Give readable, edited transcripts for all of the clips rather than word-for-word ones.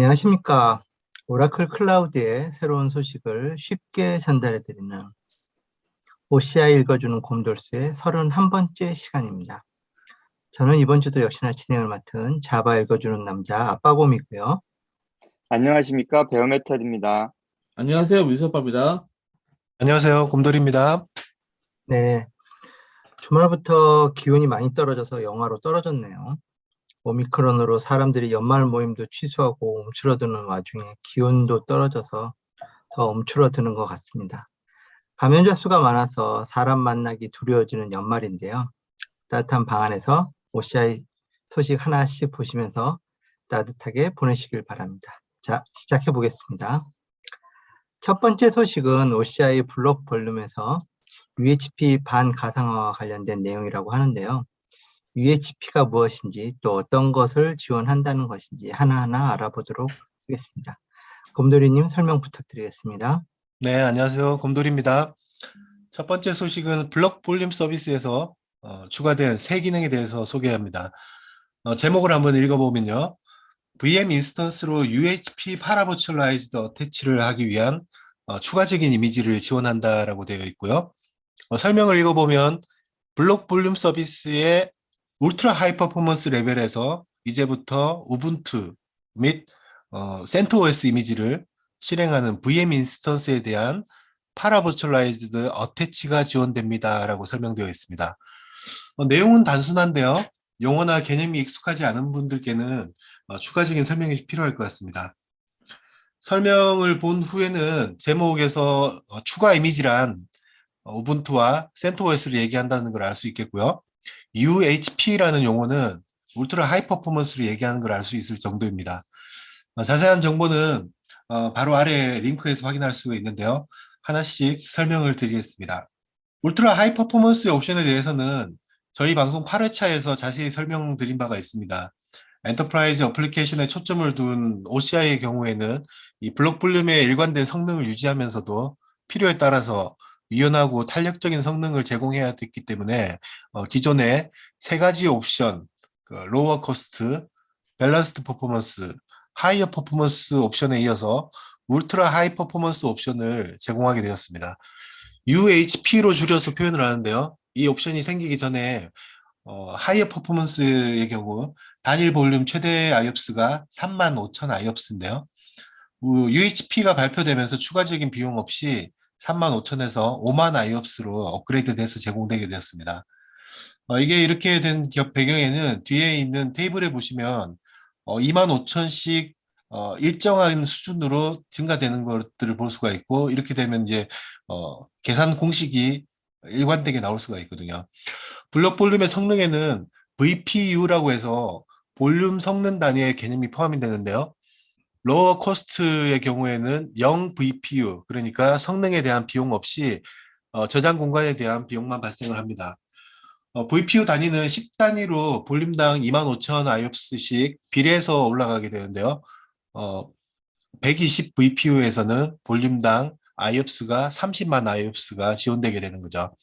안녕하십니까. 오라클 클라우드의 새로운 소식을 쉽게 전달해드리는 OCI 읽어주는 곰돌스의 31번째 시간입니다. 저는 이번 주도 역시나 진행을 맡은 자바 읽어주는 남자 아빠곰이고요. 안녕하십니까. 베어메탈입니다. 안녕하세요. 문서빠입니다. 안녕하세요. 곰돌입니다. 네, 주말부터 기온이 많이 떨어져서 영하로 떨어졌네요. 오미크론으로 사람들이 연말 모임도 취소하고 움츠러드는 와중에 기온도 떨어져서 더 움츠러드는 것 같습니다. 감염자 수가 많아서 사람 만나기 두려워지는 연말인데요. 따뜻한 방 안에서 OCI 소식 하나씩 보시면서 따뜻하게 보내시길 바랍니다. 자, 시작해 보겠습니다. 첫 번째 소식은 OCI 블록 볼륨에서 UHP 반가상화와 관련된 내용이라고 하는데요. UHP가 무엇인지 또 어떤 것을 지원한다는 것인지 하나하나 알아보도록 하겠습니다. 곰돌이님 설명 부탁드리겠습니다. 네, 안녕하세요. 곰돌입니다. 첫 번째 소식은 블록 볼륨 서비스에서 추가된 새 기능에 대해서 소개합니다. 제목을 한번 읽어보면요. VM 인스턴스로 UHP 파라버츄얼라이즈드 어태치를 하기 위한 추가적인 이미지를 지원한다라고 되어 있고요. 설명을 읽어보면 블록 볼륨 서비스의 울트라 하이 퍼포먼스 레벨에서 이제부터 우분투 및 CentOS 이미지를 실행하는 VM 인스턴스에 대한 파라버츄얼라이즈드 어태치가 지원됩니다 라고 설명되어 있습니다. 내용은 단순한데요. 용어나 개념이 익숙하지 않은 분들께는 추가적인 설명이 필요할 것 같습니다. 설명을 본 후에는 제목에서 추가 이미지란 우분투와 CentOS를 얘기한다는 걸 알 수 있겠고요. UHP라는 용어는 울트라 하이 퍼포먼스를 얘기하는 걸 알 수 있을 정도입니다. 자세한 정보는 바로 아래 링크에서 확인할 수가 있는데요. 하나씩 설명을 드리겠습니다. 울트라 하이 퍼포먼스 옵션에 대해서는 저희 방송 8회차에서 자세히 설명드린 바가 있습니다. 엔터프라이즈 어플리케이션에 초점을 둔 OCI의 경우에는 이 블록 볼륨의 일관된 성능을 유지하면서도 필요에 따라서 유연하고 탄력적인 성능을 제공해야 됐기 때문에 기존의 세 가지 옵션, 로어 코스트, 밸런스드 퍼포먼스, 하이어 퍼포먼스 옵션에 이어서 울트라 하이 퍼포먼스 옵션을 제공하게 되었습니다. UHP로 줄여서 표현을 하는데요. 이 옵션이 생기기 전에 하이어 퍼포먼스의 경우 단일 볼륨 최대 IOPS가 35,000 IOPS인데요. UHP가 발표되면서 추가적인 비용 없이 35,000에서 5만 IOPS로 업그레이드 돼서 제공되게 되었습니다. 이게 이렇게 된 배경에는 뒤에 있는 테이블에 보시면 25,000씩 일정한 수준으로 증가되는 것들을 볼 수가 있고, 이렇게 되면 이제 계산 공식이 일관되게 나올 수가 있거든요. 블록 볼륨의 성능에는 VPU라고 해서 볼륨 성능 단위의 개념이 포함이 되는데요. 로어 코스트의 경우에는 0 VPU, 그러니까 성능에 대한 비용 없이 저장 공간에 대한 비용만 발생을 합니다. VPU 단위는 10단위로 볼륨당 25,000 IOPS씩 비례해서 올라가게 되는데요. 120 VPU에서는 볼륨당 IOPS가 30만 IOPS가 지원되게 되는 거죠.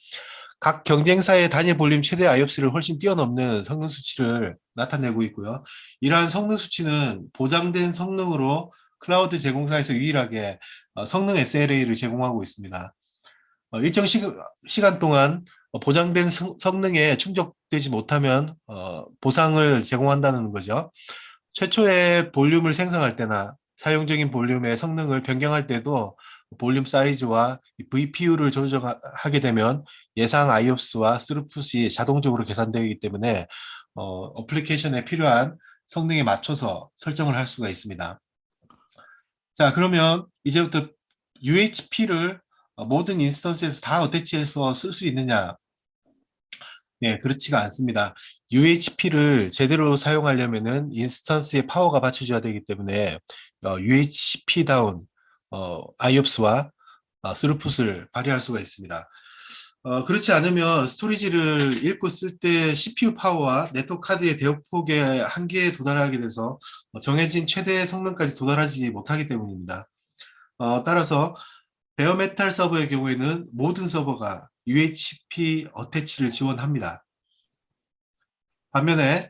각 경쟁사의 단일 볼륨 최대 IOPS를 훨씬 뛰어넘는 성능 수치를 나타내고 있고요. 이러한 성능 수치는 보장된 성능으로 클라우드 제공사에서 유일하게 성능 SLA를 제공하고 있습니다. 일정 시간 동안 보장된 성능에 충족되지 못하면 보상을 제공한다는 거죠. 최초의 볼륨을 생성할 때나 사용적인 볼륨의 성능을 변경할 때도 볼륨 사이즈와 VPU를 조정하게 되면 예상 IOPS와 스루풋이 자동적으로 계산되기 때문에 어플리케이션에 필요한 성능에 맞춰서 설정을 할 수가 있습니다. 자, 그러면 이제부터 UHP를 모든 인스턴스에서 다 어태치해서 쓸 수 있느냐? 네, 그렇지가 않습니다. UHP를 제대로 사용하려면은 인스턴스의 파워가 받쳐줘야 되기 때문에 UHP다운 IOPS와 스루풋을 발휘할 수가 있습니다. 그렇지 않으면 스토리지를 읽고 쓸 때 CPU 파워와 네트워크 카드의 대역폭의 한계에 도달하게 돼서 정해진 최대 성능까지 도달하지 못하기 때문입니다. 따라서 베어메탈 서버의 경우에는 모든 서버가 UHP 어태치를 지원합니다. 반면에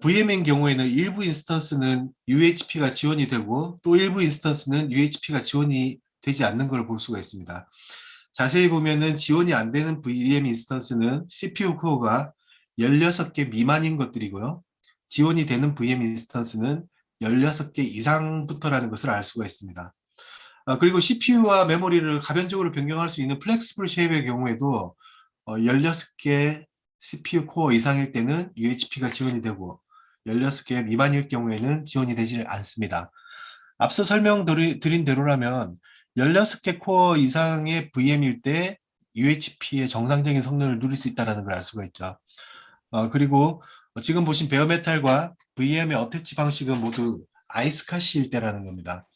VM인 경우에는 일부 인스턴스는 UHP가 지원이 되고 또 일부 인스턴스는 UHP가 지원이 되지 않는 걸 볼 수가 있습니다. 자세히 보면은 지원이 안 되는 VM 인스턴스는 CPU 코어가 16개 미만인 것들이고요. 지원이 되는 VM 인스턴스는 16개 이상부터라는 것을 알 수가 있습니다. 그리고 CPU와 메모리를 가변적으로 변경할 수 있는 플렉시블 쉐입의 경우에도 16개 CPU 코어 이상일 때는 UHP가 지원이 되고 16개 미만일 경우에는 지원이 되지 않습니다. 앞서 설명드린 대로라면 16개 코어 이상의 VM일 때 UHP의 정상적인 성능을 누릴 수 있다는 걸 알 수가 있죠. 그리고 지금 보신 베어메탈과 VM의 어태치 방식은 모두 아이스카시일 때라는 겁니다.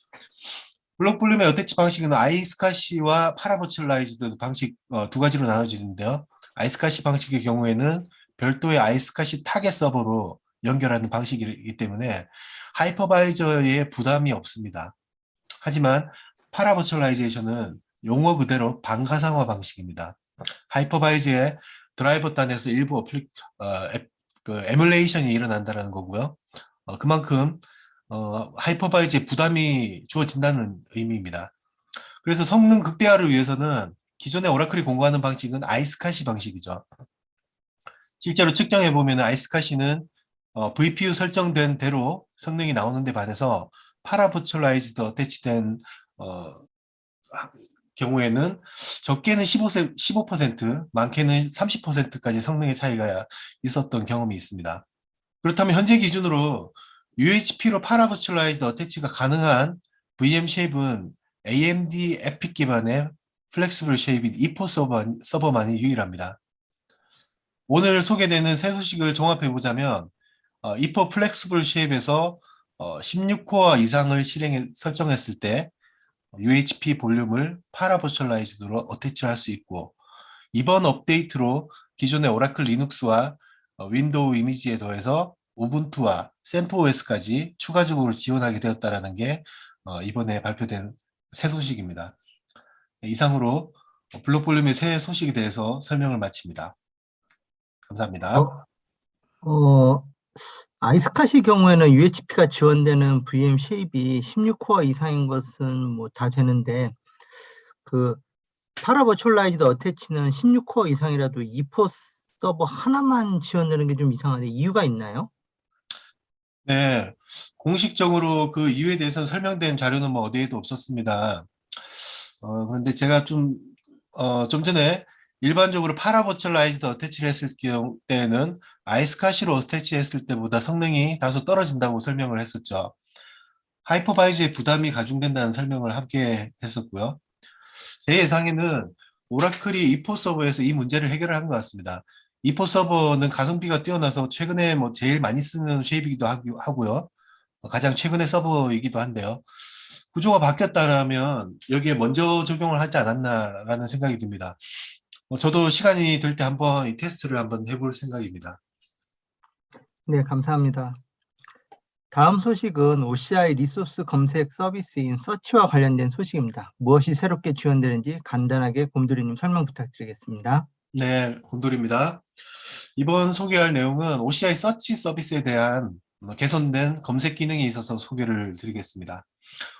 블록볼륨의 어태치 방식은 아이스카시와 파라버츄얼라이즈드 방식 두 가지로 나눠지는데요. 아이스카시 방식의 경우에는 별도의 아이스카시 타겟 서버로 연결하는 방식이기 때문에 하이퍼바이저에 부담이 없습니다. 하지만 파라버츄얼라이제이션은 용어 그대로 반가상화 방식입니다. 하이퍼바이저의 드라이버 단에서 일부 에뮬레이션이 일어난다는 거고요. 그만큼 하이퍼바이저에 부담이 주어진다는 의미입니다. 그래서 성능 극대화를 위해서는 기존의 오라클이 공고하는 방식은 아이스카시 방식이죠. 실제로 측정해 보면 아이스카시는 VPU 설정된 대로 성능이 나오는 데 반해서 파라버츄얼라이즈드 어태치된 경우에는 적게는 15%, 많게는 30%까지 성능의 차이가 있었던 경험이 있습니다. 그렇다면 현재 기준으로 UHP로 파라버츄얼라이즈드 어태치가 가능한 VM 쉐입은 AMD 에픽 기반의 플렉시블 쉐입인 이포 서버만이 유일합니다. 오늘 소개되는 새 소식을 종합해 보자면 이포 플렉시블 쉐입에서 16코어 이상을 설정했을 때 UHP 볼륨을 파라버츄얼라이즈드로 어태치할 수 있고 이번 업데이트로 기존의 오라클 리눅스와 윈도우 이미지에 더해서 우분투와 센토OS까지 추가적으로 지원하게 되었다는 게 이번에 발표된 새 소식입니다. 이상으로 블록볼륨의 새 소식에 대해서 설명을 마칩니다. 감사합니다. 아이스카시 경우에는 UHP가 지원되는 VM 쉐입이 16코어 이상인 것은 뭐 다 되는데 그 파라버츄얼라이즈드 어태치는 16코어 이상이라도 이포 서버 하나만 지원되는 게 좀 이상한데 이유가 있나요? 네, 공식적으로 그 이유에 대해서는 설명된 자료는 뭐 어디에도 없었습니다. 그런데 제가 좀 전에 일반적으로 파라버츄얼라이즈드 어태치를 했을 때는 아이스카시로 어태치했을 때보다 성능이 다소 떨어진다고 설명을 했었죠. 하이퍼바이저의 부담이 가중된다는 설명을 함께 했었고요. 제 예상에는 오라클이 이포 서버에서 이 문제를 해결을 한 것 같습니다. 이포 서버는 가성비가 뛰어나서 최근에 뭐 제일 많이 쓰는 쉐입이기도 하고요. 가장 최근의 서버이기도 한데요. 구조가 바뀌었다면 여기에 먼저 적용을 하지 않았나라는 생각이 듭니다. 저도 시간이 될 때 한번 이 테스트를 한번 해볼 생각입니다. 네, 감사합니다. 다음 소식은 OCI 리소스 검색 서비스인 서치와 관련된 소식입니다. 무엇이 새롭게 지원되는지 간단하게 곰돌이님 설명 부탁드리겠습니다. 네, 곰돌입니다. 이번 소개할 내용은 OCI 서치 서비스에 대한 개선된 검색 기능이 있어서 소개를 드리겠습니다.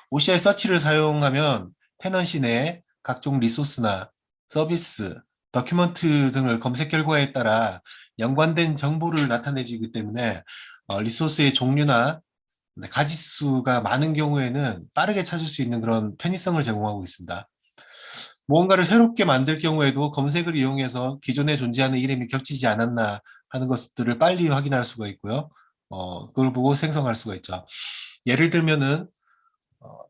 OCI 서치를 사용하면 테넌시 내에 각종 리소스나 서비스, 더큐먼트 등을 검색 결과에 따라 연관된 정보를 나타내주기 때문에 리소스의 종류나 가지수가 많은 경우에는 빠르게 찾을 수 있는 그런 편의성을 제공하고 있습니다. 무언가를 새롭게 만들 경우에도 검색을 이용해서 기존에 존재하는 이름이 겹치지 않았나 하는 것들을 빨리 확인할 수가 있고요. 그걸 보고 생성할 수가 있죠. 예를 들면은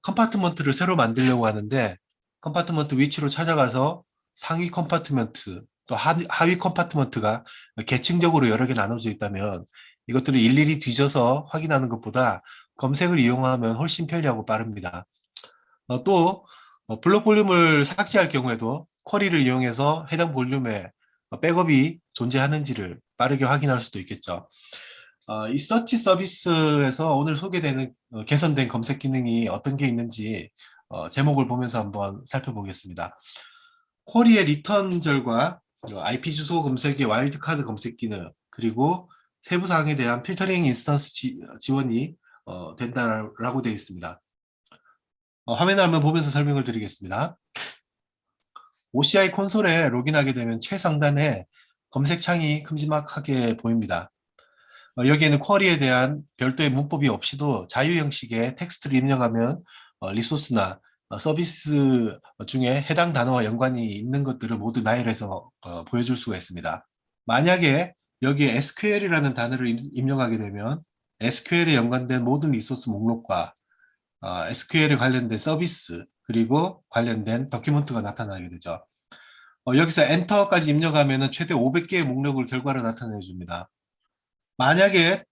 컴파트먼트를 새로 만들려고 하는데 컴파트먼트 위치로 찾아가서 상위 컴파트먼트 또 하위 컴파트먼트가 계층적으로 여러 개 나눠져 있다면 이것들을 일일이 뒤져서 확인하는 것보다 검색을 이용하면 훨씬 편리하고 빠릅니다. 또 블록 볼륨을 삭제할 경우에도 쿼리를 이용해서 해당 볼륨에 백업이 존재하는지를 빠르게 확인할 수도 있겠죠. 이 서치 서비스에서 오늘 소개되는 개선된 검색 기능이 어떤 게 있는지 제목을 보면서 한번 살펴보겠습니다. 쿼리의 리턴절과 IP 주소 검색의 와일드카드 검색 기능, 그리고 세부 사항에 대한 필터링 인스턴스 지원이 된다라고 되어 있습니다. 화면을 한번 보면서 설명을 드리겠습니다. OCI 콘솔에 로그인하게 되면 최상단에 검색창이 큼지막하게 보입니다. 여기에는 쿼리에 대한 별도의 문법이 없이도 자유 형식의 텍스트를 입력하면 리소스나 서비스 중에 해당 단어와 연관이 있는 것들을 모두 나열해서 보여줄 수가 있습니다. 만약에 여기에 SQL이라는 단어를 입력하게 되면 SQL에 연관된 모든 리소스 목록과 SQL에 관련된 서비스 그리고 관련된 도큐멘트가 나타나게 되죠. 여기서 엔터까지 입력하면 최대 500개의 목록을 결과로 나타내 줍니다. 만약에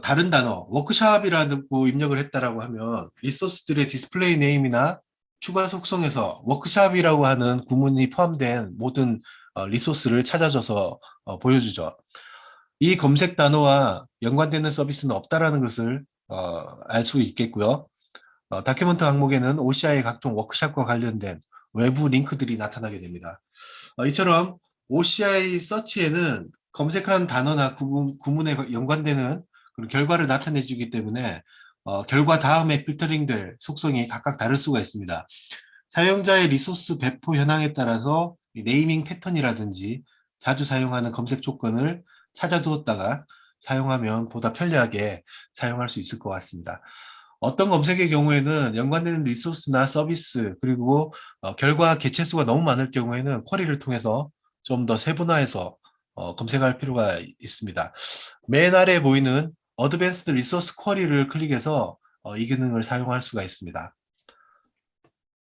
다른 단어, 워크샵이라고 입력을 했다라고 하면 리소스들의 디스플레이 네임이나 추가 속성에서 워크샵이라고 하는 구문이 포함된 모든 리소스를 찾아줘서 보여주죠. 이 검색 단어와 연관되는 서비스는 없다라는 것을 알 수 있겠고요. 다큐멘트 항목에는 OCI의 각종 워크샵과 관련된 외부 링크들이 나타나게 됩니다. 이처럼 OCI 서치에는 검색한 단어나 구문에 연관되는 그런 결과를 나타내 주기 때문에 결과 다음에 필터링될 속성이 각각 다를 수가 있습니다. 사용자의 리소스 배포 현황에 따라서 네이밍 패턴이라든지 자주 사용하는 검색 조건을 찾아두었다가 사용하면 보다 편리하게 사용할 수 있을 것 같습니다. 어떤 검색의 경우에는 연관되는 리소스나 서비스 그리고 결과 개체수가 너무 많을 경우에는 쿼리를 통해서 좀 더 세분화해서 검색할 필요가 있습니다. 맨 아래에 보이는 어드밴스드 리소스 쿼리를 클릭해서 이 기능을 사용할 수가 있습니다.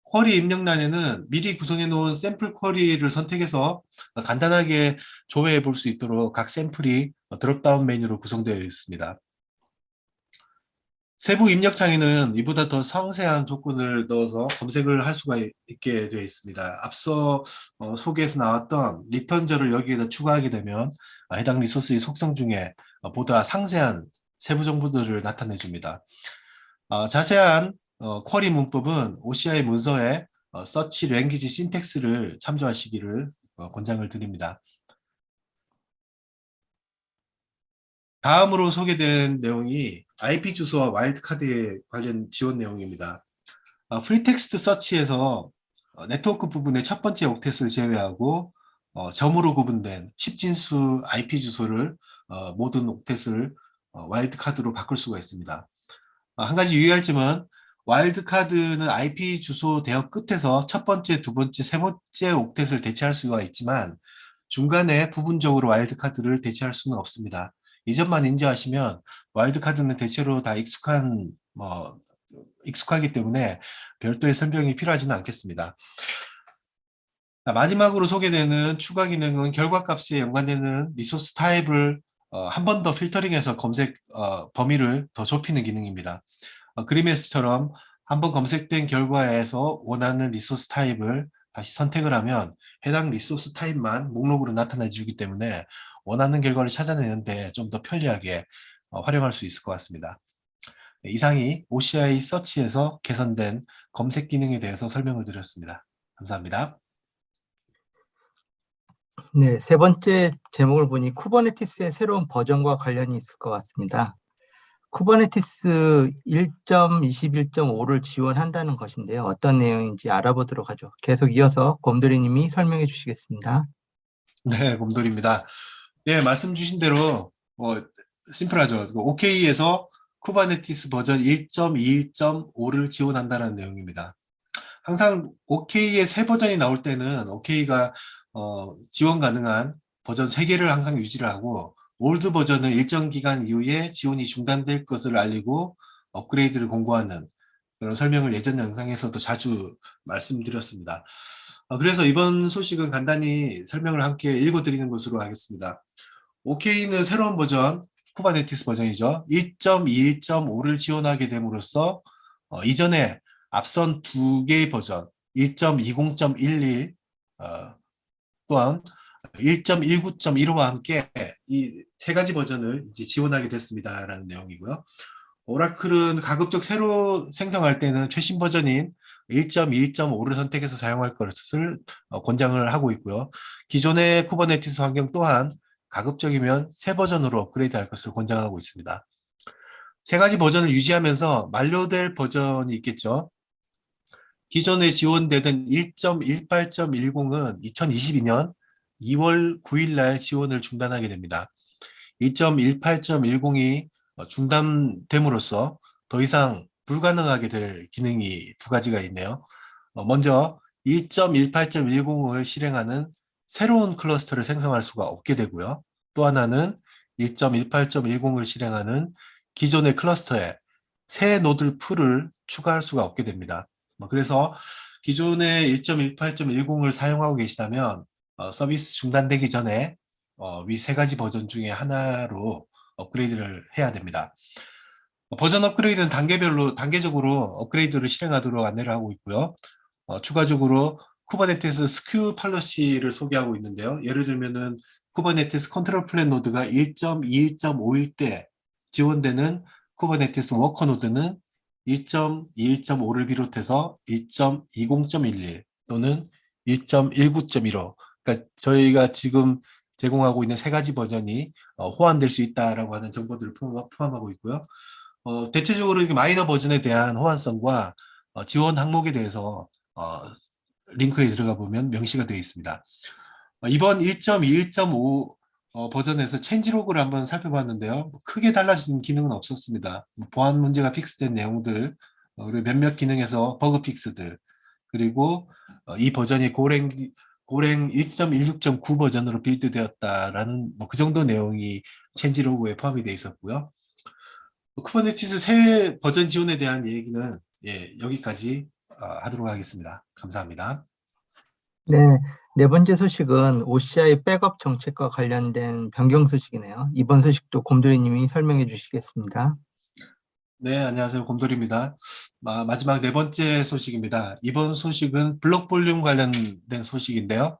쿼리 입력란에는 미리 구성해 놓은 샘플 쿼리를 선택해서 간단하게 조회해 볼 수 있도록 각 샘플이 드롭다운 메뉴로 구성되어 있습니다. 세부 입력창에는 이보다 더 상세한 조건을 넣어서 검색을 할 수가 있게 되어 있습니다. 앞서 소개에서 나왔던 리턴저를 여기에다 추가하게 되면 해당 리소스의 속성 중에 보다 상세한 세부 정보들을 나타내 줍니다. 자세한 쿼리 문법은 OCI 문서에 서치 랭귀지 신텍스를 참조하시기를 권장을 드립니다. 다음으로 소개된 내용이 IP 주소와 와일드카드에 관련 지원 내용입니다. 프리텍스트 서치에서 네트워크 부분의 첫 번째 옥텟을 제외하고 점으로 구분된 10진수 IP 주소를 모든 옥텟을 와일드카드로 바꿀 수가 있습니다. 한 가지 유의할 점은 와일드카드는 IP 주소 대역 끝에서 첫 번째, 두 번째, 세 번째 옥텟을 대체할 수가 있지만 중간에 부분적으로 와일드카드를 대체할 수는 없습니다. 이 점만 인지하시면 와일드카드는 대체로 다 익숙하기 때문에 별도의 설명이 필요하지는 않겠습니다. 마지막으로 소개되는 추가 기능은 결과값에 연관되는 리소스 타입을 한 번 더 필터링해서 검색 범위를 더 좁히는 기능입니다. 그림에서처럼 한번 검색된 결과에서 원하는 리소스 타입을 다시 선택을 하면 해당 리소스 타입만 목록으로 나타내 주기 때문에 원하는 결과를 찾아내는데 좀 더 편리하게 활용할 수 있을 것 같습니다. 이상이 OCI 서치에서 개선된 검색 기능에 대해서 설명을 드렸습니다. 감사합니다. 네, 세 번째 제목을 보니 쿠버네티스의 새로운 버전과 관련이 있을 것 같습니다. 쿠버네티스 1.21.5를 지원한다는 것인데요. 어떤 내용인지 알아보도록 하죠. 계속 이어서 곰돌이님이 설명해 주시겠습니다. 네, 곰돌입니다. 예, 말씀 주신 대로 심플하죠. OK에서 쿠버네티스 버전 1.21.5를 지원한다는 내용입니다. 항상 OK의 새 버전이 나올 때는 OK가 지원 가능한 버전 3개를 항상 유지를 하고 올드 버전은 일정 기간 이후에 지원이 중단될 것을 알리고 업그레이드를 공고하는 그런 설명을 예전 영상에서도 자주 말씀드렸습니다. 그래서 이번 소식은 간단히 설명을 함께 읽어드리는 것으로 하겠습니다. OK는 새로운 버전, 쿠버네티스 버전이죠. 1.21.5를 지원하게 됨으로써 이전에 앞선 2개의 버전, 1.20.11 또한 1.19.15와 함께 이 3가지 버전을 이제 지원하게 됐습니다라는 내용이고요. 오라클은 가급적 새로 생성할 때는 최신 버전인 1.21.5를 선택해서 사용할 것을 권장을 하고 있고요. 기존의 쿠버네티스 환경 또한 가급적이면 새 버전으로 업그레이드할 것을 권장하고 있습니다. 세 가지 버전을 유지하면서 만료될 버전이 있겠죠. 기존에 지원되던 1.18.10은 2022년 2월 9일 날 지원을 중단하게 됩니다. 1.18.10이 중단됨으로써 더 이상 불가능하게 될 기능이 두 가지가 있네요. 먼저 1.18.10을 실행하는 새로운 클러스터를 생성할 수가 없게 되고요. 또 하나는 1.18.10을 실행하는 기존의 클러스터에 새 노드 풀을 추가할 수가 없게 됩니다. 그래서 기존의 1.18.10을 사용하고 계시다면 서비스 중단되기 전에 위 세 가지 버전 중에 하나로 업그레이드를 해야 됩니다. 버전 업그레이드는 단계적으로 업그레이드를 실행하도록 안내를 하고 있고요. 추가적으로 쿠버네티스 스큐 팔러시를 소개하고 있는데요. 예를 들면은 쿠버네티스 컨트롤 플랜 노드가 1.21.5일 때 지원되는 쿠버네티스 워커 노드는 1.21.5를 비롯해서 1.20.11 또는 1.19.15, 그러니까 저희가 지금 제공하고 있는 세 가지 버전이 호환될 수 있다라고 하는 정보들을 포함하고 있고요. 대체적으로 이렇게 마이너 버전에 대한 호환성과 지원 항목에 대해서 링크에 들어가 보면 명시가 되어 있습니다. 이번 1.21.5 버전에서 체인지 로그를 한번 살펴봤는데요. 크게 달라진 기능은 없었습니다. 보안 문제가 픽스된 내용들, 그리고 몇몇 기능에서 버그 픽스들, 그리고 이 버전이 고랭 1.16.9 버전으로 빌드되었다라는 그 정도 내용이 체인지 로그에 포함이 되어 있었고요. 쿠버네티스 새 버전 지원에 대한 얘기는 여기까지 하도록 하겠습니다. 감사합니다. 네, 네 번째 소식은 OCI 백업 정책과 관련된 변경 소식이네요. 이번 소식도 곰돌이님이 설명해 주시겠습니다. 네, 안녕하세요. 곰돌이입니다. 마지막 네 번째 소식입니다. 이번 소식은 블록 볼륨 관련된 소식인데요.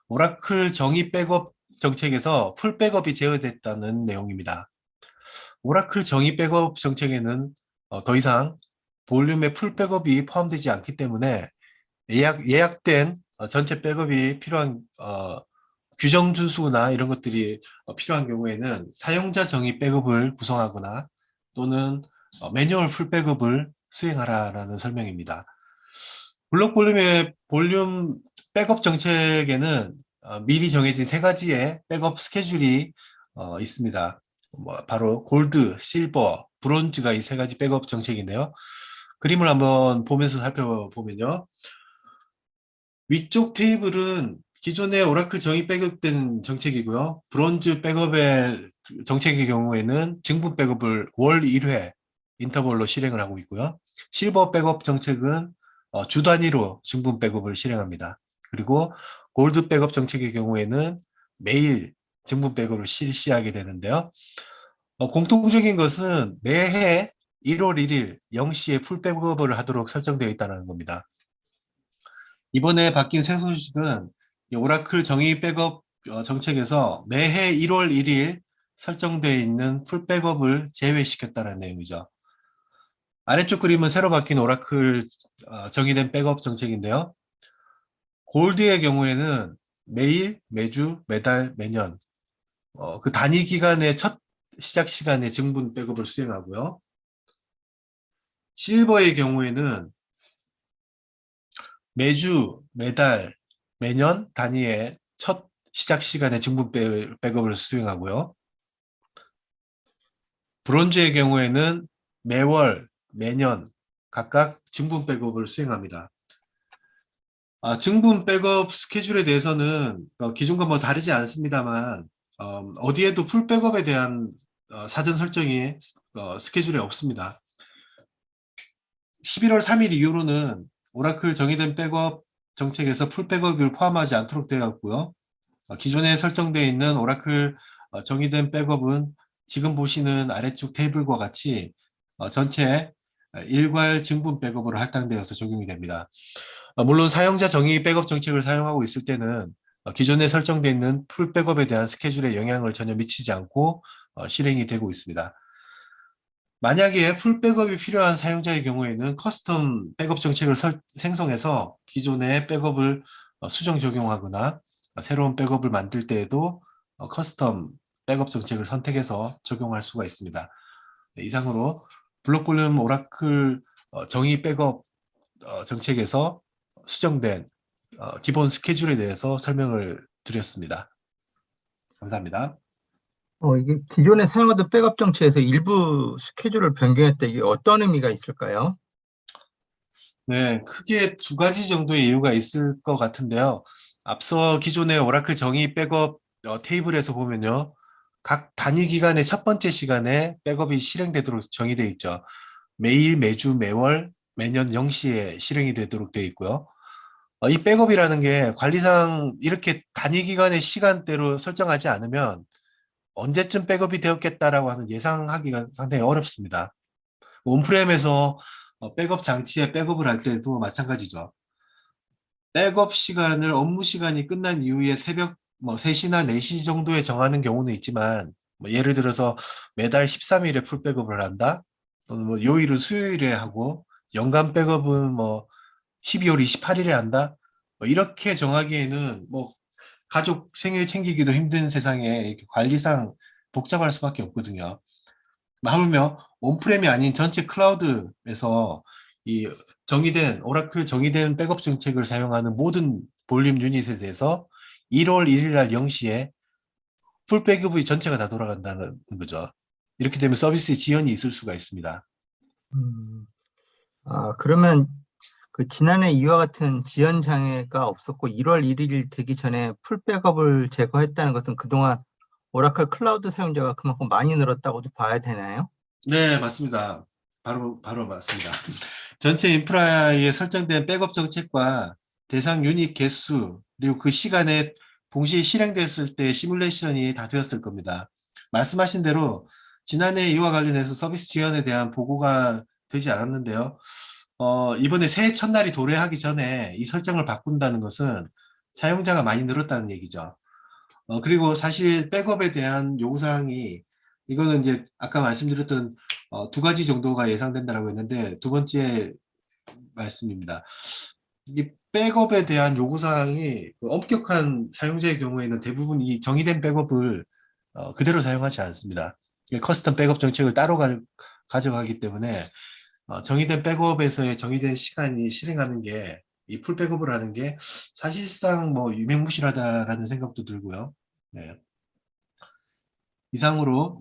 오라클 정의 백업 정책에서 풀 백업이 제어됐다는 내용입니다. 오라클 정의 백업 정책에는 더 이상 볼륨의 풀 백업이 포함되지 않기 때문에 예약된 전체 백업이 필요한 규정 준수나 이런 것들이 필요한 경우에는 사용자 정의 백업을 구성하거나 또는 매뉴얼 풀 백업을 수행하라라는 설명입니다. 블록 볼륨의 볼륨 백업 정책에는 미리 정해진 세 가지의 백업 스케줄이 있습니다. 바로 골드, 실버, 브론즈가 이 세 가지 백업 정책인데요. 그림을 한번 보면서 살펴보면요. 위쪽 테이블은 기존의 오라클 정의 백업된 정책이고요. 브론즈 백업의 정책의 경우에는 증분 백업을 월 1회 인터벌로 실행을 하고 있고요. 실버 백업 정책은 주 단위로 증분 백업을 실행합니다. 그리고 골드 백업 정책의 경우에는 매일 증분 백업을 실시하게 되는데요. 공통적인 것은 매해 1월 1일 0시에 풀 백업을 하도록 설정되어 있다는 겁니다. 이번에 바뀐 새 소식은 오라클 정의 백업 정책에서 매해 1월 1일 설정되어 있는 풀 백업을 제외시켰다는 내용이죠. 아래쪽 그림은 새로 바뀐 오라클 정의된 백업 정책인데요. 골드의 경우에는 매일, 매주, 매달, 매년 그 단위 기간의 첫 시작 시간에 증분 백업을 수행하고요. 실버의 경우에는 매주, 매달, 매년 단위의 첫 시작 시간에 증분 백업을 수행하고요. 브론즈의 경우에는 매월, 매년 각각 증분 백업을 수행합니다. 증분 백업 스케줄에 대해서는 기존과 뭐 다르지 않습니다만 어디에도 풀 백업에 대한 사전 설정이 스케줄에 없습니다. 11월 3일 이후로는 오라클 정의된 백업 정책에서 풀 백업을 포함하지 않도록 되었고요. 기존에 설정되어 있는 오라클 정의된 백업은 지금 보시는 아래쪽 테이블과 같이 전체 일괄 증분 백업으로 할당되어서 적용이 됩니다. 물론 사용자 정의 백업 정책을 사용하고 있을 때는 기존에 설정되어 있는 풀 백업에 대한 스케줄에 영향을 전혀 미치지 않고 실행이 되고 있습니다. 만약에 풀 백업이 필요한 사용자의 경우에는 커스텀 백업 정책을 생성해서 기존의 백업을 수정 적용하거나 새로운 백업을 만들 때에도 커스텀 백업 정책을 선택해서 적용할 수가 있습니다. 네, 이상으로 블록볼륨 오라클 정의 백업 정책에서 수정된 기본 스케줄에 대해서 설명을 드렸습니다. 감사합니다. 이게 기존에 사용하던 백업 정책에서 일부 스케줄을 변경했다. 이게 어떤 의미가 있을까요? 네, 크게 두 가지 정도의 이유가 있을 것 같은데요. 앞서 기존의 오라클 정의 백업 테이블에서 보면요. 각 단위 기간의 첫 번째 시간에 백업이 실행되도록 정의되어 있죠. 매일, 매주, 매월, 매년 0시에 실행이 되도록 되어 있고요. 이 백업이라는 게 관리상 이렇게 단위 기간의 시간대로 설정하지 않으면 언제쯤 백업이 되었겠다라고 하는 예상하기가 상당히 어렵습니다. 온프렘에서 백업 장치에 백업을 할 때도 마찬가지죠. 백업 시간을 업무 시간이 끝난 이후에 새벽 3시나 4시 정도에 정하는 경우는 있지만 예를 들어서 매달 13일에 풀 백업을 한다. 또는 요일은 수요일에 하고 연간 백업은 12월 28일에 한다. 이렇게 정하기에는 가족 생일 챙기기도 힘든 세상에 이렇게 관리상 복잡할 수밖에 없거든요. 하물며 온프렘이 아닌 전체 클라우드에서 이 오라클 정의된 백업 정책을 사용하는 모든 볼륨 유닛에 대해서 1월 1일 날 0시에 풀 백업이 전체가 다 돌아간다는 거죠. 이렇게 되면 서비스에 지연이 있을 수가 있습니다. 음, 그러면 그 지난해 이와 같은 지연 장애가 없었고 1월 1일 되기 전에 풀 백업을 제거했다는 것은 그동안 오라클 클라우드 사용자가 그만큼 많이 늘었다고도 봐야 되나요? 네, 맞습니다. 바로 맞습니다. 전체 인프라에 설정된 백업 정책과 대상 유닛 개수, 그리고 그 시간에 동시에 실행됐을 때 시뮬레이션이 다 되었을 겁니다. 말씀하신 대로 지난해 이와 관련해서 서비스 지연에 대한 보고가 되지 않았는데요. 이번에 새해 첫날이 도래하기 전에 이 설정을 바꾼다는 것은 사용자가 많이 늘었다는 얘기죠. 그리고 사실 백업에 대한 요구사항이 이거는 이제 아까 말씀드렸던 두 가지 정도가 예상된다라고 했는데 두 번째 말씀입니다. 이 백업에 대한 요구사항이 그 엄격한 사용자의 경우에는 대부분 이 정의된 백업을 그대로 사용하지 않습니다. 커스텀 백업 정책을 따로 가져가기 때문에 정의된 백업에서의 정의된 시간이 실행하는 게 이 풀 백업을 하는 게 사실상 유명무실하다라는 생각도 들고요. 네. 이상으로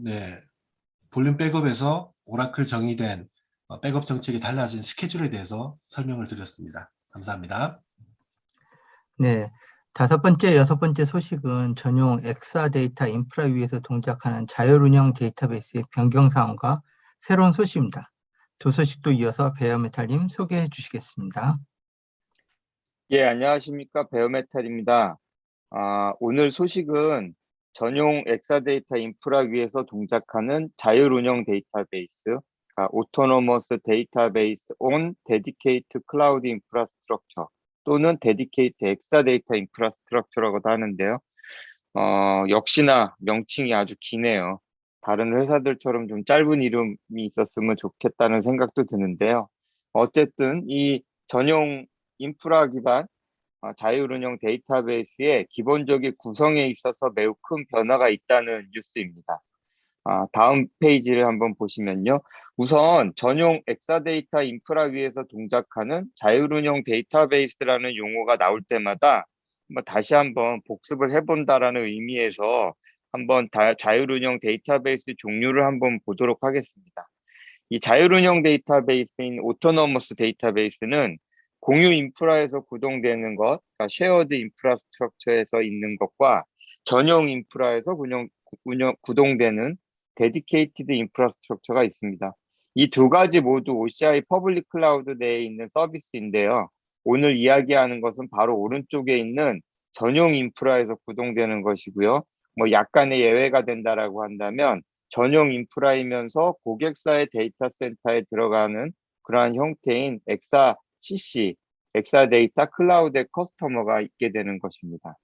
볼륨 백업에서 오라클 정의된 백업 정책이 달라진 스케줄에 대해서 설명을 드렸습니다. 감사합니다. 네. 다섯 번째, 여섯 번째 소식은 전용 엑사데이터 인프라 위에서 동작하는 자율운영 데이터베이스의 변경 사항과 새로운 소식입니다. 두 소식도 이어서 베어메탈님 소개해 주시겠습니다. 예, 안녕하십니까. 베어메탈입니다. 오늘 소식은 전용 엑사데이터 인프라 위에서 동작하는 자율운영 데이터베이스, Autonomous Database on Dedicated Cloud Infrastructure 또는 Dedicated Exadata Infrastructure라고도 하는데요. 역시나 명칭이 아주 기네요. 다른 회사들처럼 좀 짧은 이름이 있었으면 좋겠다는 생각도 드는데요. 어쨌든 이 전용 인프라 기반 자율운영 데이터베이스의 기본적인 구성에 있어서 매우 큰 변화가 있다는 뉴스입니다. 다음 페이지를 한번 보시면요. 우선 전용 엑사데이터 인프라 위에서 동작하는 자율운영 데이터베이스라는 용어가 나올 때마다 다시 한번 복습을 해본다라는 의미에서 한번 자율운영 데이터베이스 종류를 한번 보도록 하겠습니다. 이 자율운영 데이터베이스인 오토노머스 데이터베이스는 공유 인프라에서 구동되는 것, 그러니까 쉐어드 인프라스트럭처에서 있는 것과 전용 인프라에서 구동되는 데디케이티드 인프라스트럭처가 있습니다. 이 두 가지 모두 OCI 퍼블릭 클라우드 내에 있는 서비스인데요. 오늘 이야기하는 것은 바로 오른쪽에 있는 전용 인프라에서 구동되는 것이고요. 약간의 예외가 된다라고 한다면 전용 인프라이면서 고객사의 데이터 센터에 들어가는 그러한 형태인 CC, 엑사데이터 클라우드의 커스터머가 있게 되는 것입니다.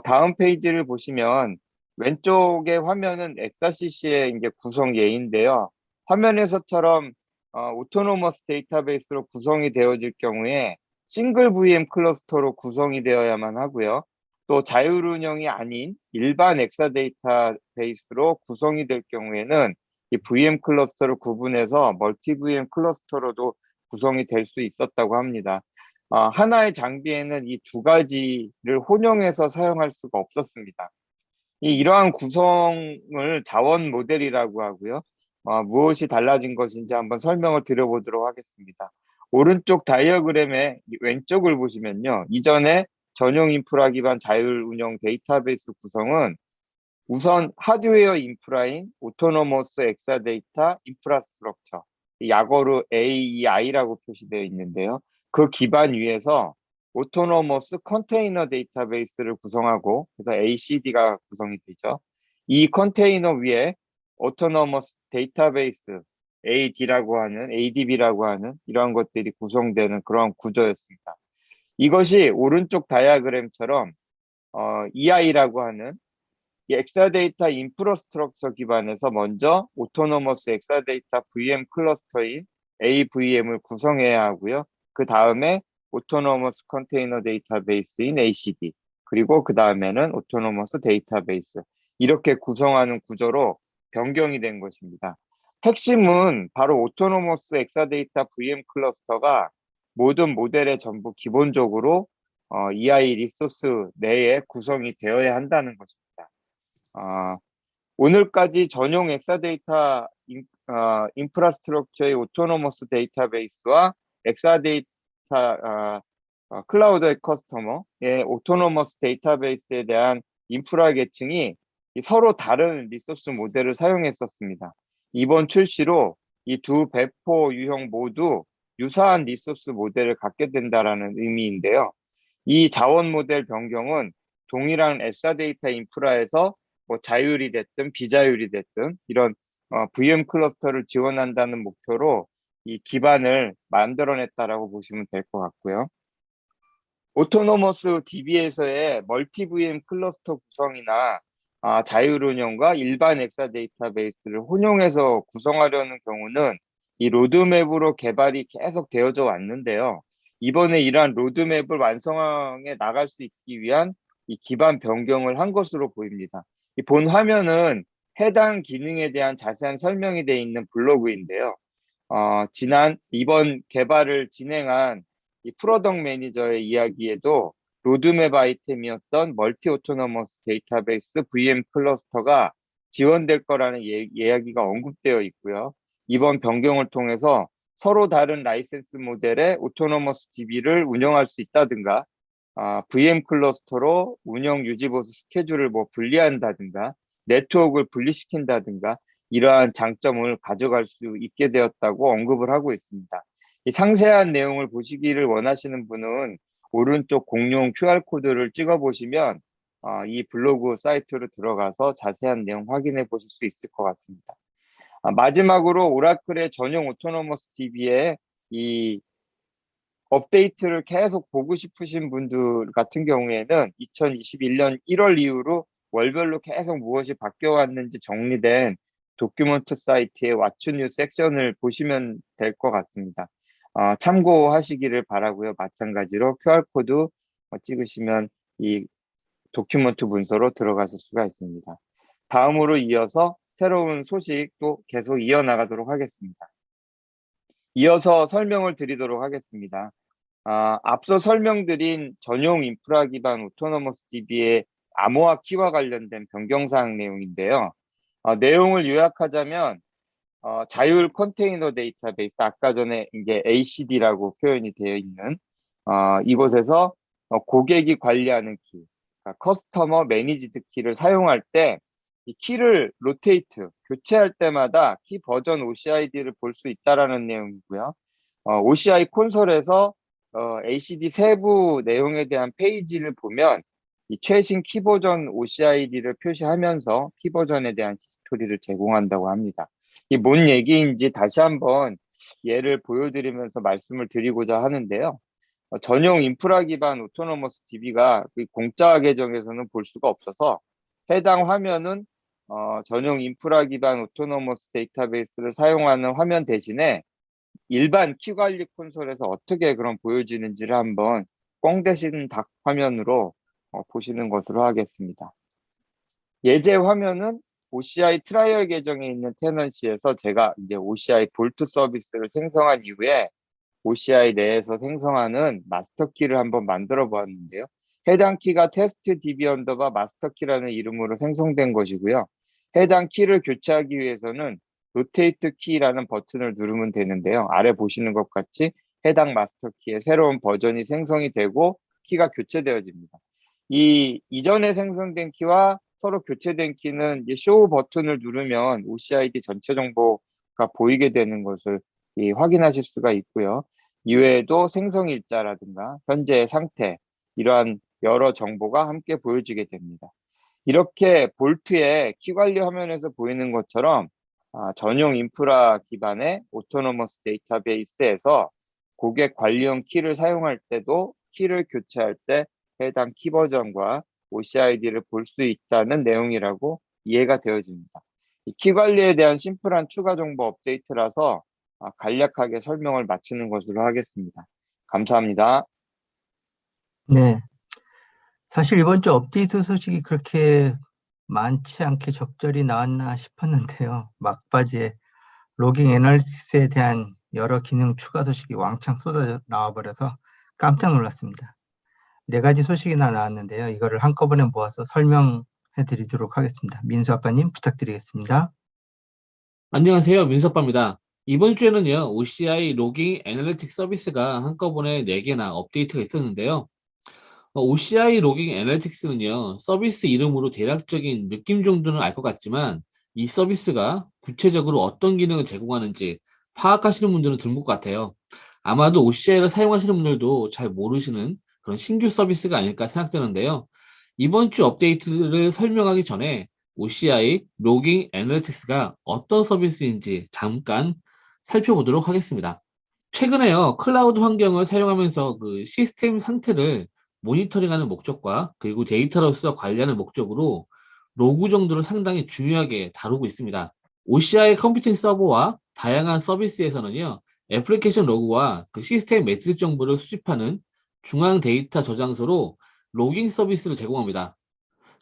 다음 페이지를 보시면 왼쪽의 화면은 엑사CC의 이제 구성 예인데요. 화면에서처럼 오토노머스 데이터베이스로 구성이 되어질 경우에 싱글 VM 클러스터로 구성이 되어야만 하고요. 또 자율 운영이 아닌 일반 엑사 데이터베이스로 구성이 될 경우에는 이 VM 클러스터를 구분해서 멀티 VM 클러스터로도 구성이 될 수 있었다고 합니다. 하나의 장비에는 이 두 가지를 혼용해서 사용할 수가 없었습니다. 이러한 구성을 자원 모델이라고 하고요. 무엇이 달라진 것인지 한번 설명을 드려보도록 하겠습니다. 오른쪽 다이어그램의 왼쪽을 보시면요. 이전에 전용 인프라 기반 자율 운영 데이터베이스 구성은 우선 하드웨어 인프라인 오토노머스 엑사데이터 인프라스트럭처, 약어로 AEI라고 표시되어 있는데요. 그 기반 위에서 오토노머스 컨테이너 데이터베이스를 구성하고, 그래서 ACD가 구성이 되죠. 이 컨테이너 위에 오토노머스 데이터베이스 AD라고 하는, ADB라고 하는 이러한 것들이 구성되는 그런 구조였습니다. 이것이 오른쪽 다이아그램처럼 EI라고 하는 이 엑사데이터 인프라스트럭처 기반에서 먼저 오토노머스 엑사데이터 VM 클러스터인 AVM을 구성해야 하고요. 그 다음에 오토노머스 컨테이너 데이터베이스인 ACD, 그리고 그 다음에는 오토노머스 데이터베이스, 이렇게 구성하는 구조로 변경이 된 것입니다. 핵심은 바로 오토노머스 엑사데이터 VM 클러스터가 모든 모델의 전부 기본적으로 EI 리소스 내에 구성이 되어야 한다는 것입니다. 오늘까지 전용 엑사데이터 인프라스트럭처의 오토노머스 데이터베이스와 엑사데이터 클라우드 커스터머의 오토노머스 데이터베이스에 대한 인프라 계층이 서로 다른 리소스 모델을 사용했었습니다. 이번 출시로 이 두 배포 유형 모두 유사한 리소스 모델을 갖게 된다라는 의미인데요. 이 자원 모델 변경은 동일한 엑사데이터 인프라에서 자율이 됐든 비자율이 됐든 이런 VM 클러스터를 지원한다는 목표로 이 기반을 만들어냈다라고 보시면 될 것 같고요. 오토노머스 DB에서의 멀티 VM 클러스터 구성이나 자율 운영과 일반 엑사 데이터베이스를 혼용해서 구성하려는 경우는 이 로드맵으로 개발이 계속 되어져 왔는데요. 이번에 이러한 로드맵을 완성해 나갈 수 있기 위한 이 기반 변경을 한 것으로 보입니다. 이 본 화면은 해당 기능에 대한 자세한 설명이 되어 있는 블로그인데요. 이번 개발을 진행한 이 프로덕트 매니저의 이야기에도 로드맵 아이템이었던 멀티 오토노머스 데이터베이스 VM 클러스터가 지원될 거라는 이야기가 언급되어 있고요. 이번 변경을 통해서 서로 다른 라이센스 모델의 오토노머스 DB를 운영할 수 있다든가, VM 클러스터로 운영 유지 보수 스케줄을 분리한다든가, 네트워크를 분리시킨다든가, 이러한 장점을 가져갈 수 있게 되었다고 언급을 하고 있습니다. 이 상세한 내용을 보시기를 원하시는 분은 오른쪽 공용 QR코드를 찍어 보시면 이 블로그 사이트로 들어가서 자세한 내용 확인해 보실 수 있을 것 같습니다. 마지막으로 오라클의 전용 오토노머스 DB의 이 업데이트를 계속 보고 싶으신 분들 같은 경우에는 2021년 1월 이후로 월별로 계속 무엇이 바뀌어 왔는지 정리된 도큐먼트 사이트의 왓츠 뉴 섹션을 보시면 될 것 같습니다. 참고하시기를 바라고요. 마찬가지로 QR코드 찍으시면 이 도큐먼트 문서로 들어가실 수가 있습니다. 다음으로 이어서 새로운 소식도 계속 이어나가도록 하겠습니다. 이어서 설명을 드리도록 하겠습니다. 앞서 설명드린 전용 인프라 기반 오토노머스 DB의 암호화 키와 관련된 변경사항 내용인데요. 내용을 요약하자면 자율 컨테이너 데이터베이스, 아까 전에 이제 ACD라고 표현이 되어 있는 이곳에서 고객이 관리하는 키, 그러니까 커스터머 매니지드 키를 사용할 때 이 키를 로테이트, 교체할 때마다 키 버전 OCID를 볼 수 있다라는 내용이고요. OCI 콘솔에서 ACD 세부 내용에 대한 페이지를 보면 이 최신 키 버전 OCID를 표시하면서 키 버전에 대한 히스토리를 제공한다고 합니다. 이게 뭔 얘기인지 다시 한번 예를 보여드리면서 말씀을 드리고자 하는데요. 전용 인프라 기반 오토노머스 DB가 공짜 계정에서는 볼 수가 없어서 해당 화면은 전용 인프라 기반 오토노머스 데이터베이스를 사용하는 화면 대신에 일반 키 관리 콘솔에서 어떻게 그럼 보여지는지를 한번 꽝 대신 닭 화면으로 보시는 것으로 하겠습니다. 예제 화면은 OCI 트라이얼 계정에 있는 테넌시에서 제가 이제 OCI 볼트 서비스를 생성한 이후에 OCI 내에서 생성하는 마스터 키를 한번 만들어 보았는데요. 해당 키가 테스트 DB 언더바 마스터 키라는 이름으로 생성된 것이고요. 해당 키를 교체하기 위해서는 로테이트 키라는 버튼을 누르면 되는데요. 아래 보시는 것 같이 해당 마스터 키의 새로운 버전이 생성이 되고 키가 교체되어집니다. 이 이전에 생성된 키와 서로 교체된 키는 이제 쇼 버튼을 누르면 OCID 전체 정보가 보이게 되는 것을 확인하실 수가 있고요. 이외에도 생성 일자라든가 현재의 상태, 이러한 여러 정보가 함께 보여지게 됩니다. 이렇게 볼트의 키 관리 화면에서 보이는 것처럼 전용 인프라 기반의 오토노머스 데이터베이스에서 고객 관리용 키를 사용할 때도 키를 교체할 때 해당 키 버전과 OCID를 볼 수 있다는 내용이라고 이해가 되어집니다. 이 키 관리에 대한 심플한 추가 정보 업데이트라서 간략하게 설명을 마치는 것으로 하겠습니다. 감사합니다. 네. 사실 이번 주 업데이트 소식이 그렇게 많지 않게 적절히 나왔나 싶었는데요. 막바지에 로깅 애널리시스에 대한 여러 기능 추가 소식이 왕창 쏟아져 나와버려서 깜짝 놀랐습니다. 4가지 소식이나 나왔는데요. 이거를 한꺼번에 모아서 설명해 드리도록 하겠습니다. 민수 아빠님 부탁드리겠습니다. 안녕하세요. 민석빠입니다. 이번 주에는요, OCI 로깅 애널리틱 서비스가 한꺼번에 4개나 업데이트가 있었는데요. OCI 로깅 애널리틱스는요, 서비스 이름으로 대략적인 느낌 정도는 알 것 같지만, 이 서비스가 구체적으로 어떤 기능을 제공하는지 파악하시는 분들은 드문 것 같아요. 아마도 OCI를 사용하시는 분들도 잘 모르시는 그런 신규 서비스가 아닐까 생각되는데요. 이번 주 업데이트를 설명하기 전에 OCI 로깅 애널리틱스가 어떤 서비스인지 잠깐 살펴보도록 하겠습니다. 최근에요, 클라우드 환경을 사용하면서 그 시스템 상태를 모니터링하는 목적과 그리고 데이터로서 관리하는 목적으로 로그 정도를 상당히 중요하게 다루고 있습니다. OCI 컴퓨팅 서버와 다양한 서비스에서는요, 애플리케이션 로그와 그 시스템 매트릭 정보를 수집하는 중앙 데이터 저장소로 로깅 서비스를 제공합니다.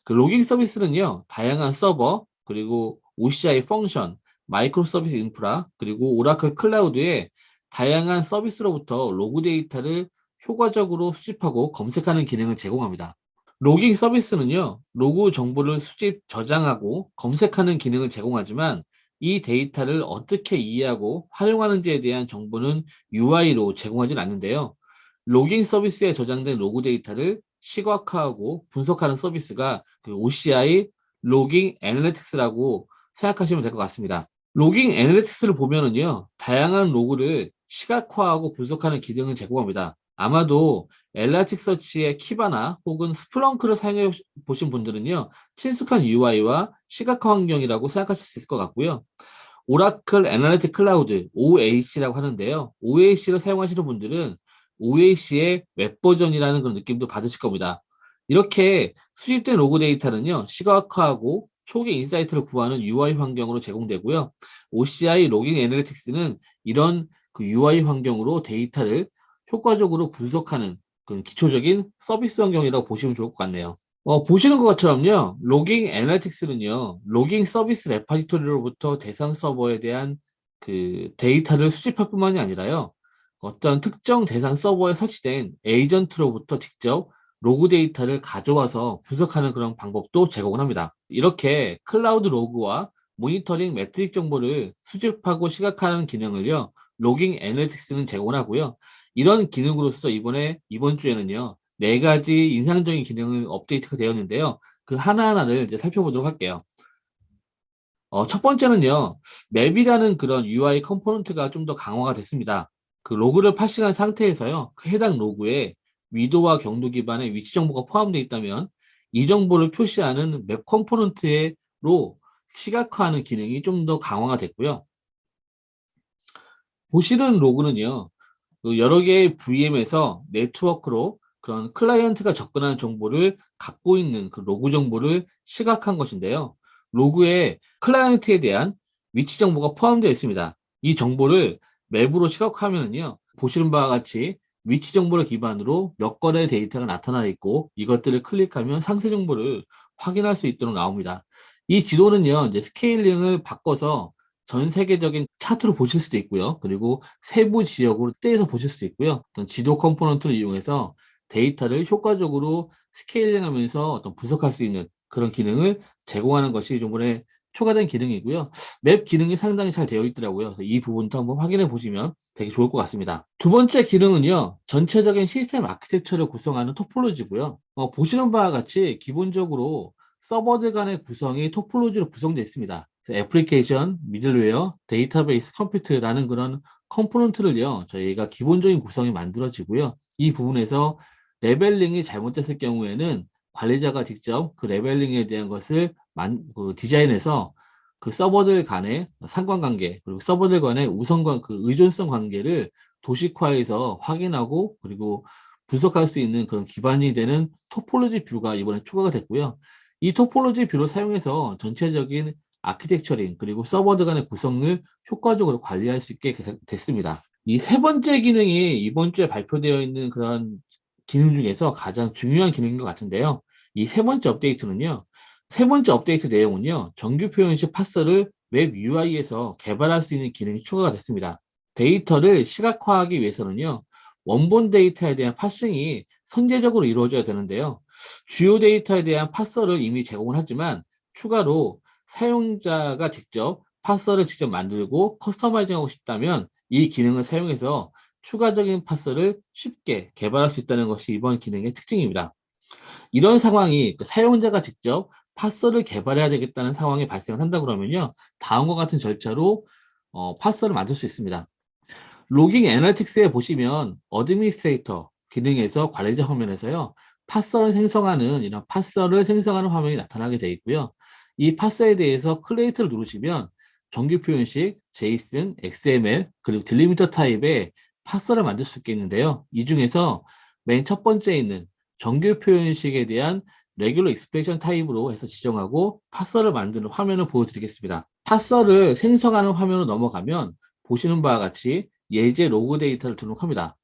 그 로깅 서비스는요, 다양한 서버, 그리고 OCI 펑션, 마이크로 서비스 인프라, 그리고 오라클 클라우드의 다양한 서비스로부터 로그 데이터를 효과적으로 수집하고 검색하는 기능을 제공합니다. 로깅 서비스는요, 로그 정보를 수집, 저장하고 검색하는 기능을 제공하지만 이 데이터를 어떻게 이해하고 활용하는지에 대한 정보는 UI로 제공하진 않는데요. 로깅 서비스에 저장된 로그 데이터를 시각화하고 분석하는 서비스가 그 OCI 로깅 애널리틱스라고 생각하시면 될 것 같습니다. 로깅 애널리틱스를 보면은요, 다양한 로그를 시각화하고 분석하는 기능을 제공합니다. 아마도 엘라스틱서치의 키바나 혹은 스플렁크를 사용해 보신 분들은요, 친숙한 UI와 시각화 환경이라고 생각하실 수 있을 것 같고요. 오라클 애널리틱 클라우드, OAC라고 하는데요. OAC를 사용하시는 분들은 OAC의 웹 버전이라는 그런 느낌도 받으실 겁니다. 이렇게 수집된 로그 데이터는요, 시각화하고 초기 인사이트를 구하는 UI 환경으로 제공되고요. OCI 로깅 애널리틱스는 이런 그 UI 환경으로 데이터를 효과적으로 분석하는 그런 기초적인 서비스 환경이라고 보시면 좋을 것 같네요. 보시는 것처럼요, 로깅 애널리틱스는요, 로깅 서비스 레파지토리로부터 대상 서버에 대한 그 데이터를 수집할 뿐만이 아니라요, 어떤 특정 대상 서버에 설치된 에이전트로부터 직접 로그 데이터를 가져와서 분석하는 그런 방법도 제공을 합니다. 이렇게 클라우드 로그와 모니터링 매트릭 정보를 수집하고 시각화하는 기능을요, 로깅 애널리틱스는 제공을 하고요. 이런 기능으로서 이번 주에는요, 4가지 인상적인 기능을 업데이트가 되었는데요. 그 하나하나를 이제 살펴보도록 할게요. 첫 번째는요, 맵이라는 그런 UI 컴포넌트가 좀 더 강화가 됐습니다. 그 로그를 파싱한 상태에서요, 그 해당 로그에 위도와 경도 기반의 위치 정보가 포함되어 있다면 이 정보를 표시하는 맵 컴포넌트로 시각화하는 기능이 좀 더 강화가 됐고요. 보시는 로그는요, 그 여러 개의 VM에서 네트워크로 그런 클라이언트가 접근하는 정보를 갖고 있는 그 로그 정보를 시각한 것인데요. 로그에 클라이언트에 대한 위치 정보가 포함되어 있습니다. 이 정보를 맵으로 시각화하면요, 보시는 바와 같이 위치 정보를 기반으로 몇 건의 데이터가 나타나 있고 이것들을 클릭하면 상세 정보를 확인할 수 있도록 나옵니다. 이 지도는요, 이제 스케일링을 바꿔서 전 세계적인 차트로 보실 수도 있고요. 그리고 세부 지역으로 떼서 보실 수도 있고요. 어떤 지도 컴포넌트를 이용해서 데이터를 효과적으로 스케일링하면서 어떤 분석할 수 있는 그런 기능을 제공하는 것이 이번에 추가된 기능이고요. 맵 기능이 상당히 잘 되어 있더라고요. 그래서 이 부분도 한번 확인해 보시면 되게 좋을 것 같습니다. 두 번째 기능은요, 전체적인 시스템 아키텍처를 구성하는 토폴로지고요. 보시는 바와 같이 기본적으로 서버들 간의 구성이 토폴로지로 구성되어 있습니다. 그래서 애플리케이션, 미들웨어, 데이터베이스, 컴퓨터라는 그런 컴포넌트를요, 저희가 기본적인 구성이 만들어지고요. 이 부분에서 레벨링이 잘못됐을 경우에는 관리자가 직접 그 레벨링에 대한 것을 디자인해서 그 서버들 간의 상관관계, 그리고 서버들 간의 의존성 관계를 도식화해서 확인하고, 그리고 분석할 수 있는 그런 기반이 되는 토폴로지 뷰가 이번에 추가가 됐고요. 이 토폴로지 뷰를 사용해서 전체적인 아키텍처링, 그리고 서버들 간의 구성을 효과적으로 관리할 수 있게 됐습니다. 이 세 번째 기능이 이번 주에 발표되어 있는 그런 기능 중에서 가장 중요한 기능인 것 같은데요. 이 세 번째 업데이트는요. 세 번째 업데이트 내용은요. 정규 표현식 파서를 웹 UI에서 개발할 수 있는 기능이 추가가 됐습니다. 데이터를 시각화하기 위해서는요. 원본 데이터에 대한 파싱이 선제적으로 이루어져야 되는데요. 주요 데이터에 대한 파서를 이미 제공을 하지만 추가로 사용자가 직접 파서를 직접 만들고 커스터마이징하고 싶다면 이 기능을 사용해서 추가적인 파서를 쉽게 개발할 수 있다는 것이 이번 기능의 특징입니다. 이런 상황이 사용자가 직접 파서를 개발해야 되겠다는 상황이 발생한다 그러면요. 다음과 같은 절차로 파서를 만들 수 있습니다. 로깅 애널리틱스에 보시면 어드미니스트레이터 기능에서 관리자 화면에서요. 이런 파서를 생성하는 화면이 나타나게 되어 있고요. 이 파서에 대해서 크리에이트를 누르시면 정규 표현식, JSON, XML, 그리고 딜리미터 타입의 파서를 만들 수 있겠는데요. 이 중에서 맨 첫 번째에 있는 정규 표현식에 대한 레귤러 익스프레션 타입으로 해서 지정하고 파서를 만드는 화면을 보여드리겠습니다. 파서를 생성하는 화면으로 넘어가면 보시는 바와 같이 예제 로그 데이터를 등록합니다.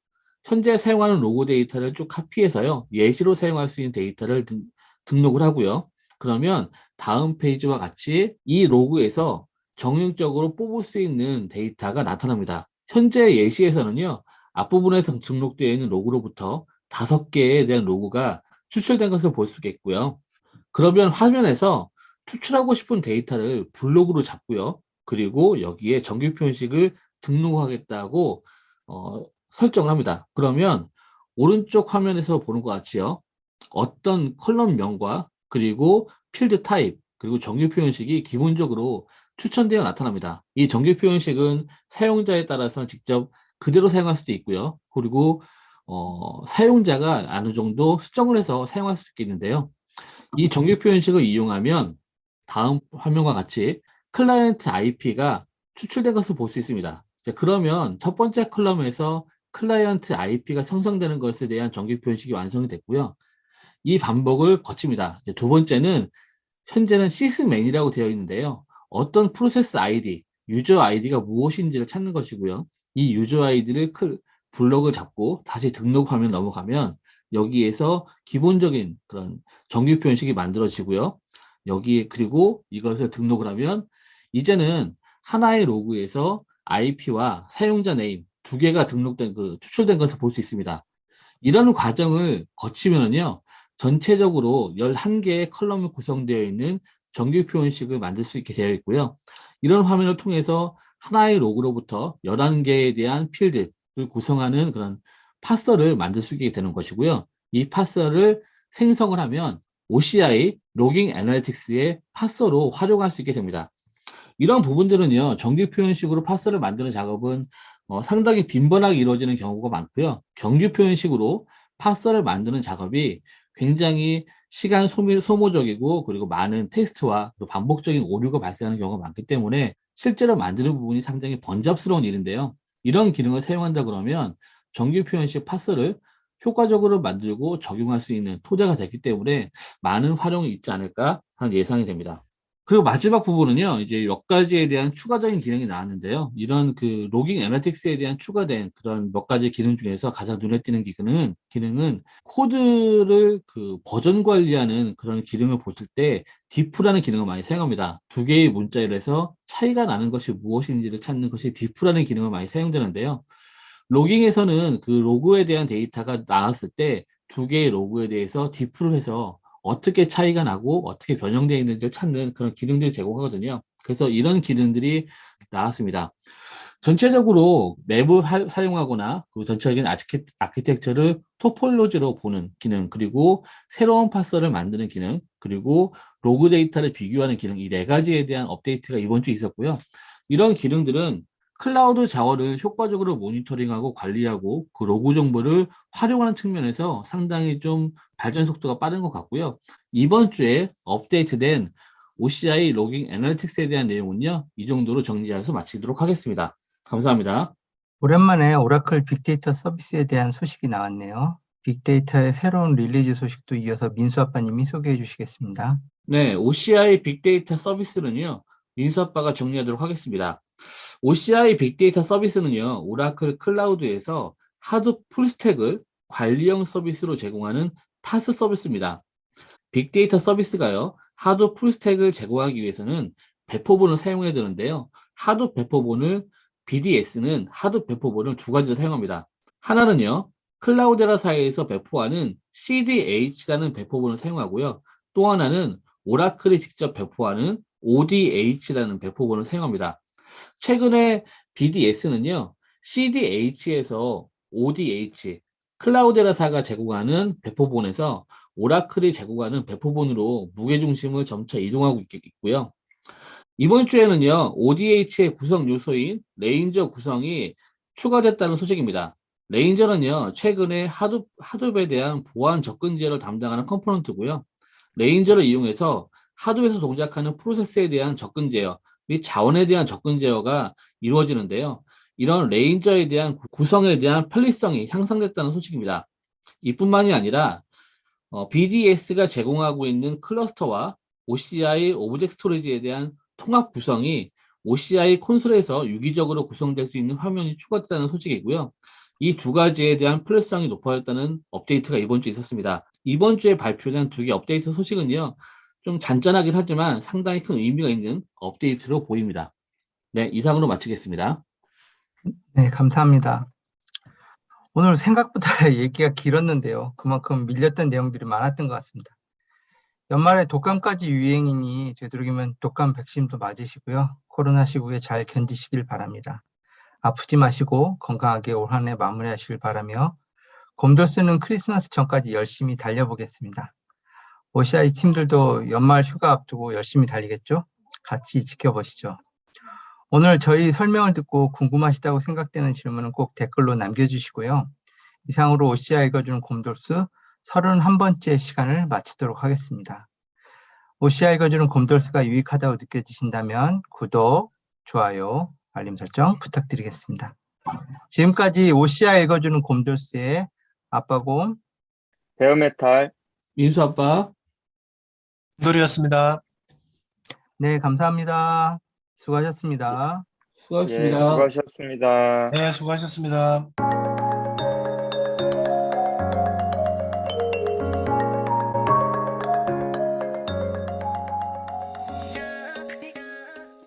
현재 사용하는 로그 데이터를 쭉 카피해서요. 예시로 사용할 수 있는 데이터를 등록을 하고요. 그러면 다음 페이지와 같이 이 로그에서 정형적으로 뽑을 수 있는 데이터가 나타납니다. 현재 예시에서는요. 앞부분에서 등록되어 있는 로그로부터 5개에 대한 로그가 추출된 것을 볼 수가 있고요. 그러면 화면에서 추출하고 싶은 데이터를 블록으로 잡고요. 그리고 여기에 정규 표현식을 등록하겠다고 설정을 합니다. 그러면 오른쪽 화면에서 보는 것 같이요. 어떤 컬럼명과 그리고 필드 타입, 그리고 정규 표현식이 기본적으로 추천되어 나타납니다. 이 정규 표현식은 사용자에 따라서 직접 그대로 사용할 수도 있고요. 그리고 사용자가 어느 정도 수정을 해서 사용할 수 있겠는데요. 이 정규 표현식을 이용하면 다음 화면과 같이 클라이언트 IP가 추출된 것을 볼 수 있습니다. 그러면 첫 번째 컬럼에서 클라이언트 IP가 생성되는 것에 대한 정규 표현식이 완성이 됐고요. 이 반복을 거칩니다. 두 번째는 현재는 시스맨이라고 되어 있는데요. 어떤 프로세스 아이디, 유저 아이디가 무엇인지를 찾는 것이고요. 이 유저 아이디를 블럭을 잡고 다시 등록 화면 넘어가면 여기에서 기본적인 그런 정규 표현식이 만들어지고요. 여기에 그리고 이것을 등록을 하면 이제는 하나의 로그에서 IP와 사용자 네임 두 개가 추출된 것을 볼 수 있습니다. 이런 과정을 거치면은요, 전체적으로 11개의 컬럼이 구성되어 있는 정규 표현식을 만들 수 있게 되어 있고요. 이런 화면을 통해서 하나의 로그로부터 11개에 대한 필드를 구성하는 그런 파서를 만들 수 있게 되는 것이고요. 이 파서를 생성을 하면 OCI 로깅 애널리틱스의 파서로 활용할 수 있게 됩니다. 이런 부분들은요, 정규 표현식으로 파서를 만드는 작업은 상당히 빈번하게 이루어지는 경우가 많고요. 정규 표현식으로 파서를 만드는 작업이 굉장히 시간 소모적이고 그리고 많은 테스트와 반복적인 오류가 발생하는 경우가 많기 때문에 실제로 만드는 부분이 상당히 번잡스러운 일인데요. 이런 기능을 사용한다 그러면 정규 표현식 파서를 효과적으로 만들고 적용할 수 있는 토대가 됐기 때문에 많은 활용이 있지 않을까 하는 예상이 됩니다. 그리고 마지막 부분은요, 이제 몇 가지에 대한 추가적인 기능이 나왔는데요. 이런 그 로깅 애널리틱스에 대한 추가된 그런 몇 가지 기능 중에서 가장 눈에 띄는 기능은 코드를 그 버전 관리하는 그런 기능을 보실 때 diff라는 기능을 많이 사용합니다. 두 개의 문자열에서 차이가 나는 것이 무엇인지를 찾는 것이 diff라는 기능을 많이 사용되는데요. 로깅에서는 그 로그에 대한 데이터가 나왔을 때 두 개의 로그에 대해서 diff를 해서 어떻게 차이가 나고 어떻게 변형되어 있는지를 찾는 그런 기능들을 제공하거든요. 그래서 이런 기능들이 나왔습니다. 전체적으로 맵을 사용하거나 그 전체적인 아키텍처를 토폴로지로 보는 기능, 그리고 새로운 파서를 만드는 기능, 그리고 로그 데이터를 비교하는 기능, 이 네 가지에 대한 업데이트가 이번 주에 있었고요. 이런 기능들은 클라우드 자원을 효과적으로 모니터링하고 관리하고 그 로그 정보를 활용하는 측면에서 상당히 좀 발전 속도가 빠른 것 같고요. 이번 주에 업데이트된 OCI 로깅 애널리틱스에 대한 내용은요, 이 정도로 정리해서 마치도록 하겠습니다. 감사합니다. 오랜만에 오라클 빅데이터 서비스에 대한 소식이 나왔네요. 빅데이터의 새로운 릴리즈 소식도 이어서 민수 아빠님이 소개해 주시겠습니다. 네, OCI 빅데이터 서비스는요, 민수 아빠가 정리하도록 하겠습니다. OCI 빅데이터 서비스는요, 오라클 클라우드에서 하드 풀스택을 관리형 서비스로 제공하는 파스 서비스입니다. 빅데이터 서비스가요, 하드 풀스택을 제공하기 위해서는 배포본을 사용해야 되는데요. 하드 배포본을 BDS는 하드 배포본을 두 가지를 사용합니다. 하나는요, 클라우데라사에서 배포하는 CDH라는 배포본을 사용하고요. 또 하나는 오라클이 직접 배포하는 ODH라는 배포본을 사용합니다. 최근에 BDS는요, CDH에서 ODH, 클라우데라사가 제공하는 배포본에서 오라클이 제공하는 배포본으로 무게중심을 점차 이동하고 있고요. 이번 주에는요, ODH의 구성 요소인 레인저 구성이 추가됐다는 소식입니다. 레인저는요, 최근에 하둡에 대한 보안 접근 제어를 담당하는 컴포넌트고요. 레인저를 이용해서 하드에서 동작하는 프로세스에 대한 접근 제어 및 자원에 대한 접근 제어가 이루어지는데요. 이런 레인저에 대한 구성에 대한 편리성이 향상됐다는 소식입니다. 이뿐만이 아니라 BDS가 제공하고 있는 클러스터와 OCI 오브젝트 스토리지에 대한 통합 구성이 OCI 콘솔에서 유기적으로 구성될 수 있는 화면이 추가됐다는 소식이고요. 이 두 가지에 대한 편리성이 높아졌다는 업데이트가 이번 주에 있었습니다. 이번 주에 발표된 두 개 업데이트 소식은요, 좀 잔잔하긴 하지만 상당히 큰 의미가 있는 업데이트로 보입니다. 네, 이상으로 마치겠습니다. 네, 감사합니다. 오늘 생각보다 얘기가 길었는데요. 그만큼 밀렸던 내용들이 많았던 것 같습니다. 연말에 독감까지 유행이니 되도록이면 독감 백신도 맞으시고요. 코로나 시국에 잘 견디시길 바랍니다. 아프지 마시고 건강하게 올 한 해 마무리하시길 바라며 곰돌스는 크리스마스 전까지 열심히 달려보겠습니다. OCI 팀들도 연말 휴가 앞두고 열심히 달리겠죠? 같이 지켜보시죠. 오늘 저희 설명을 듣고 궁금하시다고 생각되는 질문은 꼭 댓글로 남겨주시고요. 이상으로 OCI 읽어주는 곰돌스 31번째 시간을 마치도록 하겠습니다. OCI 읽어주는 곰돌스가 유익하다고 느껴지신다면 구독, 좋아요, 알림 설정 부탁드리겠습니다. 지금까지 OCI 읽어주는 곰돌스의 아빠곰, 베어메탈, 민수 아빠. 곰돌이었습니다. 네, 감사합니다. 수고하셨습니다. 예, 수고하셨습니다. 수고하셨습니다. 네, 수고하셨습니다.